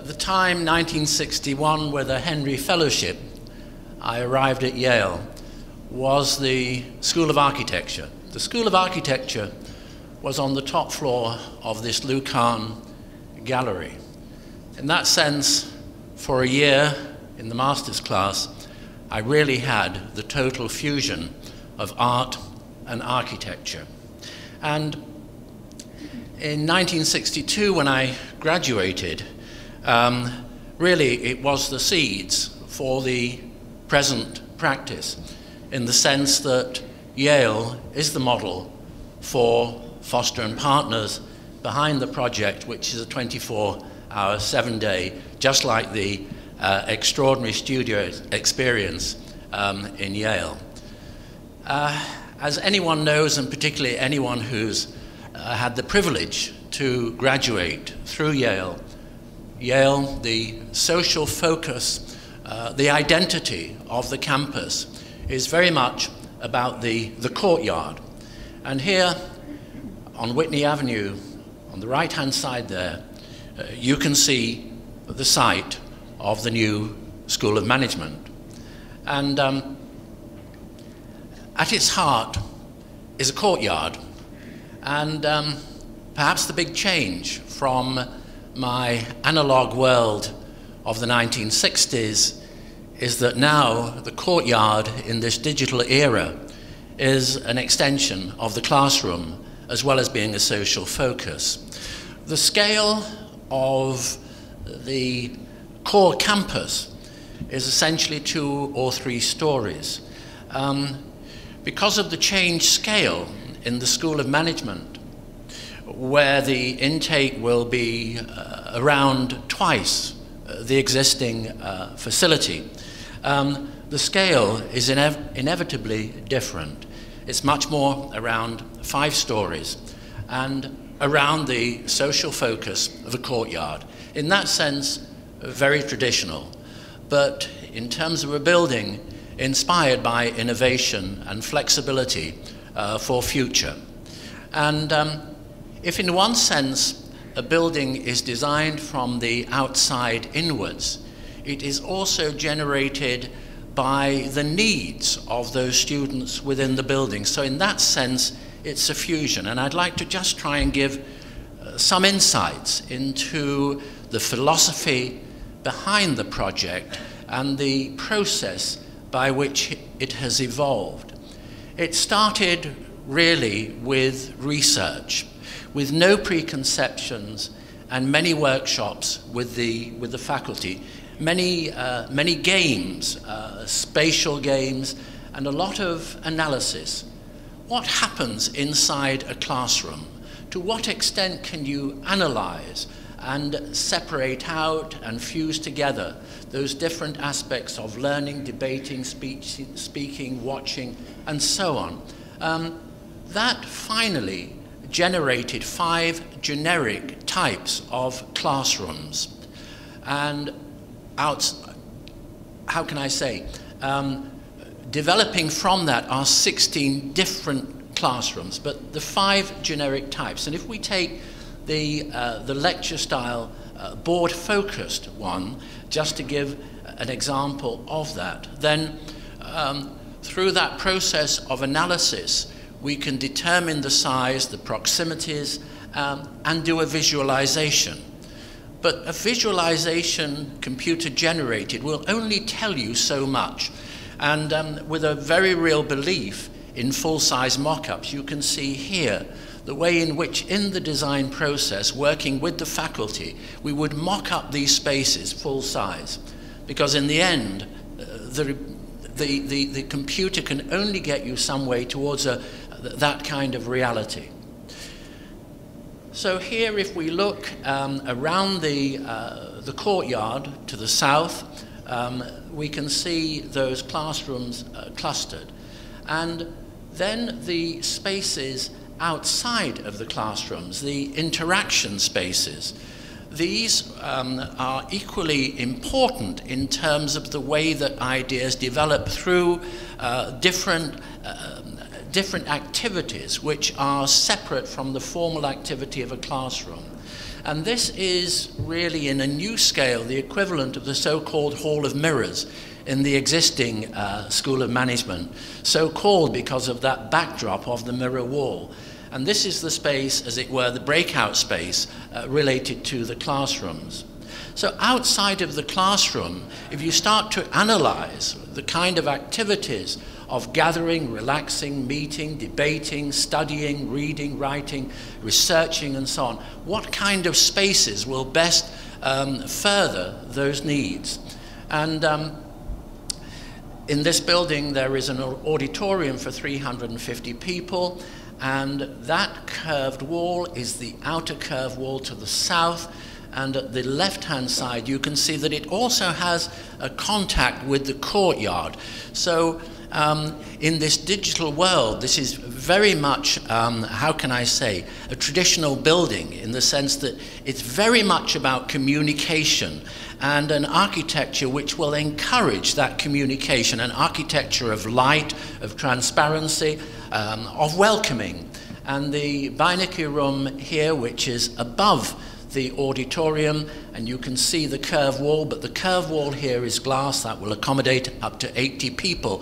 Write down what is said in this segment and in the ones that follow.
At the time, 1961, with a Henry Fellowship, I arrived at Yale, was the School of Architecture. The School of Architecture was on the top floor of this Lucan gallery. In that sense, for a year in the master's class, I really had the total fusion of art and architecture. And in 1962, when I graduated, really it was the seeds for the present practice, in the sense that Yale is the model for Foster and Partners behind the project, which is a 24-hour, 7-day, just like the extraordinary studio experience in Yale. As anyone knows, and particularly anyone who's had the privilege to graduate through Yale, the social focus, the identity of the campus is very much about the courtyard. And here on Whitney Avenue, on the right-hand side there, you can see the site of the new School of Management. And at its heart is a courtyard. And perhaps the big change from my analog world of the 1960s is that now the courtyard in this digital era is an extension of the classroom as well as being a social focus. The scale of the core campus is essentially 2 or 3 stories. Because of the change scale in the School of Management, where the intake will be around twice the existing facility, the scale is inevitably different. It's much more around 5 stories and around the social focus of a courtyard. In that sense, very traditional, but in terms of a building inspired by innovation and flexibility for future. And if in one sense a building is designed from the outside inwards, it is also generated by the needs of those students within the building. So in that sense, it's a fusion. And I'd like to just try and give some insights into the philosophy behind the project and the process by which it has evolved. It started really with research, with no preconceptions, and many workshops with the faculty, many games, spatial games, and a lot of analysis. What happens inside a classroom? To what extent can you analyze and separate out and fuse together those different aspects of learning, debating, speaking, watching, and so on? That finally generated 5 generic types of classrooms. And how can I say, developing from that are 16 different classrooms, but the 5 generic types. And if we take the lecture style board-focused one, just to give an example of that, then through that process of analysis, we can determine the size, the proximities, and do a visualization. But a visualization, computer-generated, will only tell you so much. And with a very real belief in full-size mock-ups, you can see here the way in which, in the design process, working with the faculty, we would mock up these spaces full-size. Because in the end, the computer can only get you some way towards that kind of reality. So here, if we look around the courtyard to the south, we can see those classrooms clustered. And then the spaces outside of the classrooms, the interaction spaces, these are equally important in terms of the way that ideas develop through different activities which are separate from the formal activity of a classroom. And this is really, in a new scale, the equivalent of the so-called Hall of Mirrors in the existing School of Management, so called because of that backdrop of the mirror wall. And this is the space, as it were, the breakout space related to the classrooms. So outside of the classroom, if you start to analyze the kind of activities of gathering, relaxing, meeting, debating, studying, reading, writing, researching, and so on, what kind of spaces will best further those needs? And in this building, there is an auditorium for 350 people, and that curved wall is the outer curved wall to the south. And at the left-hand side, you can see that it also has a contact with the courtyard. So in this digital world, this is very much, how can I say, a traditional building, in the sense that it's very much about communication and an architecture which will encourage that communication, an architecture of light, of transparency, of welcoming. And the Beinecke room here, which is above the auditorium, and you can see the curved wall, but the curved wall here is glass that will accommodate up to 80 people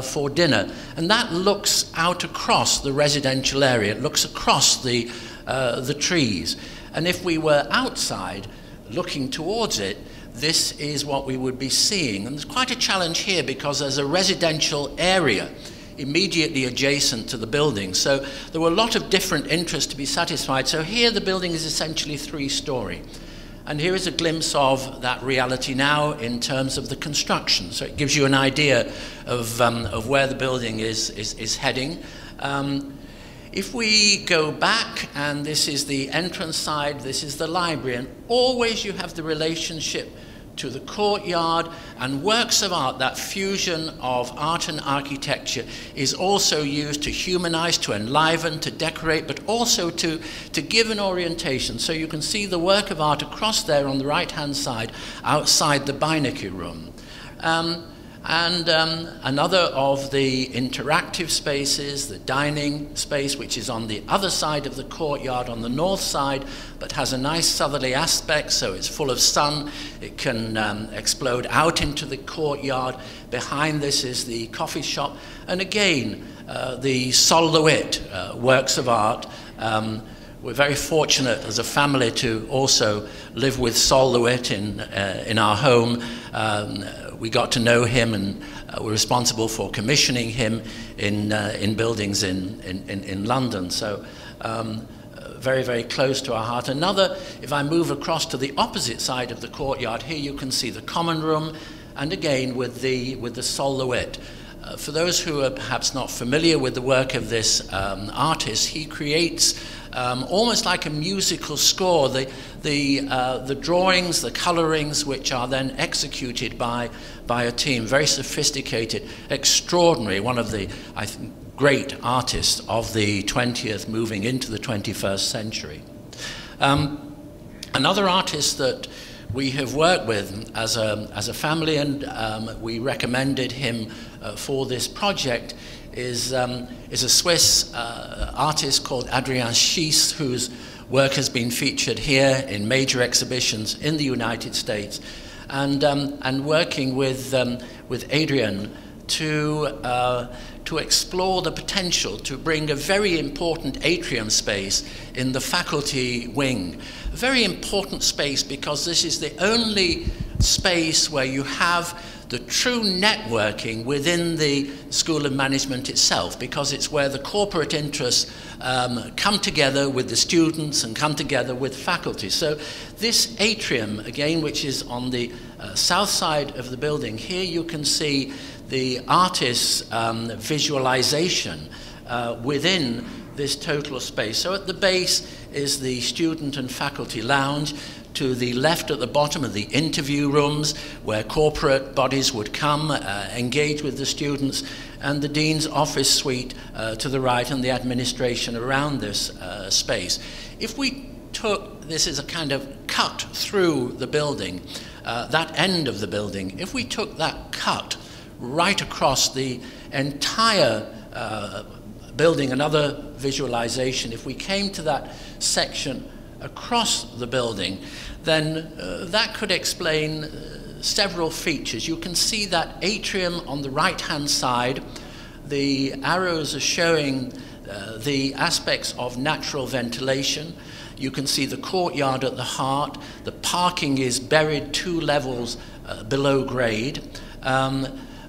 for dinner. And that looks out across the residential area. It looks across the trees. And if we were outside looking towards it, this is what we would be seeing. And there's quite a challenge here because there's a residential area immediately adjacent to the building. So there were a lot of different interests to be satisfied. So here the building is essentially 3-story. And here is a glimpse of that reality now in terms of the construction. So it gives you an idea of where the building is heading. If we go back, and this is the entrance side, this is the library, and always you have the relationship to the courtyard, and works of art, that fusion of art and architecture, is also used to humanize, to enliven, to decorate, but also to give an orientation. So you can see the work of art across there on the right-hand side, outside the Beinecke room. Another of the interactive spaces, the dining space, which is on the other side of the courtyard, on the north side, but has a nice southerly aspect, so it's full of sun. It can explode out into the courtyard. Behind this is the coffee shop. And again, the Sol LeWitt works of art. We're very fortunate as a family to also live with Sol LeWitt in our home. We got to know him, and we're responsible for commissioning him in buildings in London. So very, very close to our heart. Another, if I move across to the opposite side of the courtyard, here you can see the common room, and again with the Sol LeWitt. For those who are perhaps not familiar with the work of this artist, he creates almost like a musical score, the drawings, the colorings, which are then executed by a team, very sophisticated, extraordinary, one of the, I think, great artists of the 20th moving into the 21st century. Another artist that we have worked with as a family, and we recommended him for this project, is a Swiss artist called Adrian Schiess, whose work has been featured here in major exhibitions in the United States, and working with Adrian to explore the potential to bring a very important atrium space in the faculty wing. A very important space because this is the only space where you have the true networking within the School of Management itself, because it's where the corporate interests come together with the students and come together with faculty. So this atrium, again, which is on the south side of the building, here you can see the artist's visualization within this total space. So at the base is the student and faculty lounge. To the left at the bottom are the interview rooms where corporate bodies would come, engage with the students, and the dean's office suite to the right, and the administration around this space. If we took, this is a kind of cut through the building, that end of the building, if we took that cut right across the entire building, another visualization, if we came to that section across the building, then that could explain several features. You can see that atrium on the right-hand side. The arrows are showing the aspects of natural ventilation. You can see the courtyard at the heart. The parking is buried 2 levels below grade.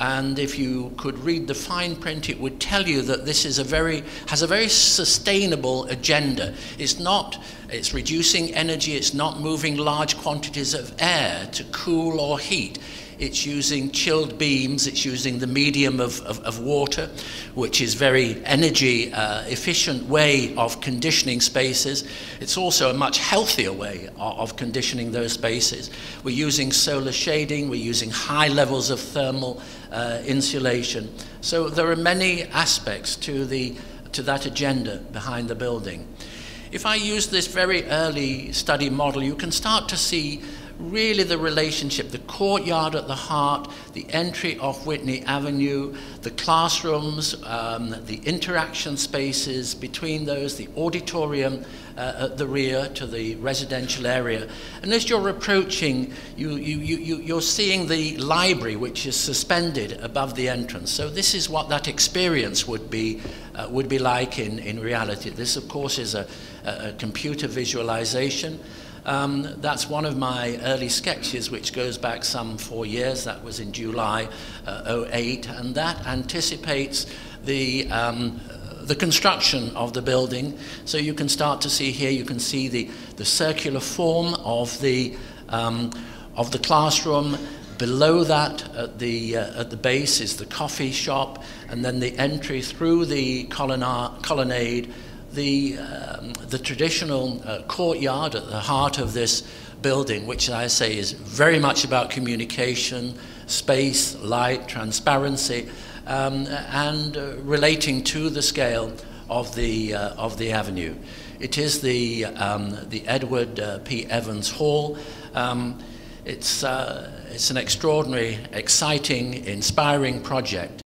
And if you could read the fine print, it would tell you that this is has a very sustainable agenda. It's reducing energy, it's not moving large quantities of air to cool or heat. It's using chilled beams, it's using the medium of water, which is very energy efficient way of conditioning spaces. It's also a much healthier way of conditioning those spaces. We're using solar shading, we're using high levels of thermal insulation. So there are many aspects to that agenda behind the building. If I use this very early study model, you can start to see really the relationship, the courtyard at the heart, the entry off Whitney Avenue, the classrooms, the interaction spaces between those, the auditorium at the rear to the residential area. And as you're approaching, you're seeing the library, which is suspended above the entrance. So this is what that experience would be like in reality. This, of course, is a computer visualization. That's one of my early sketches, which goes back some 4 years. That was in July '08, and that anticipates the construction of the building. So you can start to see here, you can see the circular form of the classroom. Below that, at the base, is the coffee shop, and then the entry through the colonnade. The traditional courtyard at the heart of this building, which I say is very much about communication, space, light, transparency, and relating to the scale of the avenue. It is the Edward P. Evans Hall. It's an extraordinary, exciting, inspiring project.